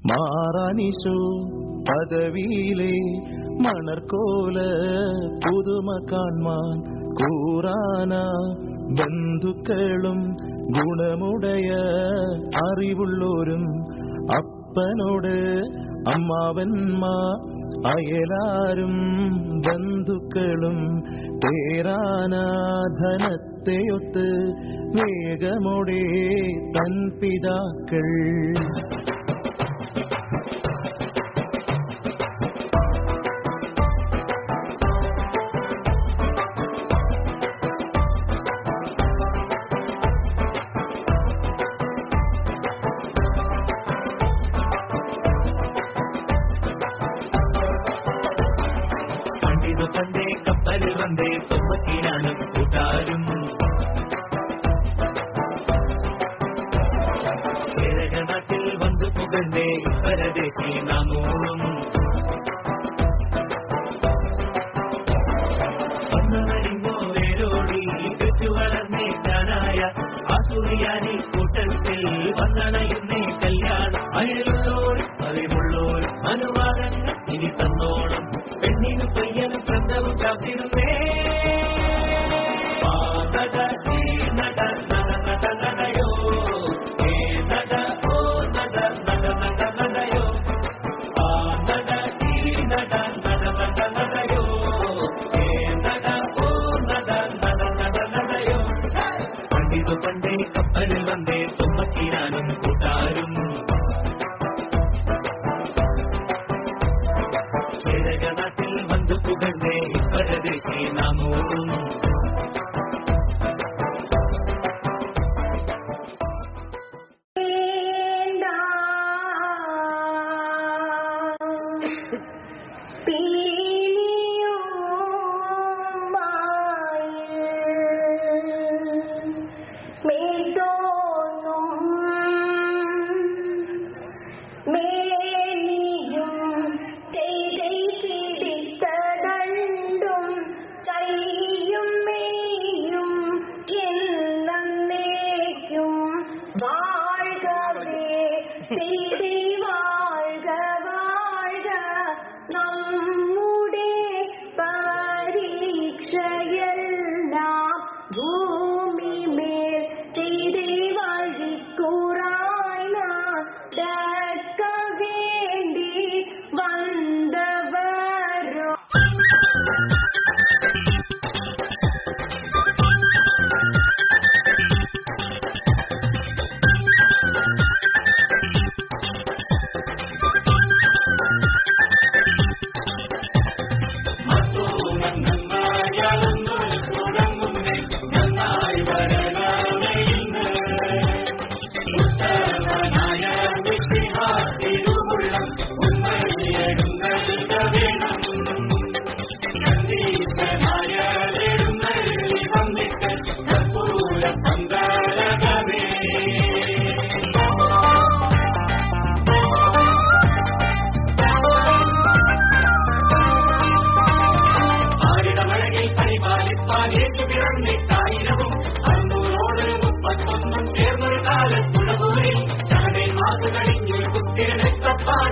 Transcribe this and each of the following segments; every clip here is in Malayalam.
മാറാനിശു പദവിയിലെ മണർക്കോല പുതുമ കാൺമാൻ കൂറാന ബന്ധുക്കളും ഗുണമുടയ അറിവുള്ളോരും അപ്പനോട് അമ്മാവന്മാർ അയലാരും ബന്ധുക്കളും തേരാനാധനത്തെയൊത്ത് വേഗമോടെ തൻ പിതാക്കൾ പണ്ടേ കപ്പലിൽ വന്നേ തൊമ്മക്കിനാനും കൂട്ടാരും കേരളനാട്ടിൽ വന്നു പുകണ്ടേ പരദേശി നാമൂളും വന്നറിഞ്ഞോ വേരോടി കെട്ടു വളർന്നേ ഞാനായ ആസൂരിയാനി കൂട്ടത്തിൽ വന്നണയുന്നേ കല്യാണം അയലുള്ളോരും അറിവുള്ളോരും അനുവാദങ്ങൾ ഇനി തന്നോളം പെണ്ണിനും പയ്യനും ചന്തവും ചാത്തിരുന്നേ നടയോ ഏ നട ഓ നട നടയോ ആ നട ഈ നട നടയോ ഏ നട ഓ നട നടയോ പണ്ടിതു പണ്ടേ കപ്പലിൽ വന്നേ തൊമ്മക്കിനാനും കൂട്ടാരും കേരളനാട്ടിൽ വന്നു പുകണ്ടേ പരദേശി നാമൂളും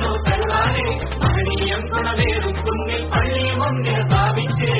ോ സർവാനെ മഹനീയം ഗുണവേറും കുന്നിൽ പള്ളിയും ഒന്നിനെ സ്ഥാപിച്ചേ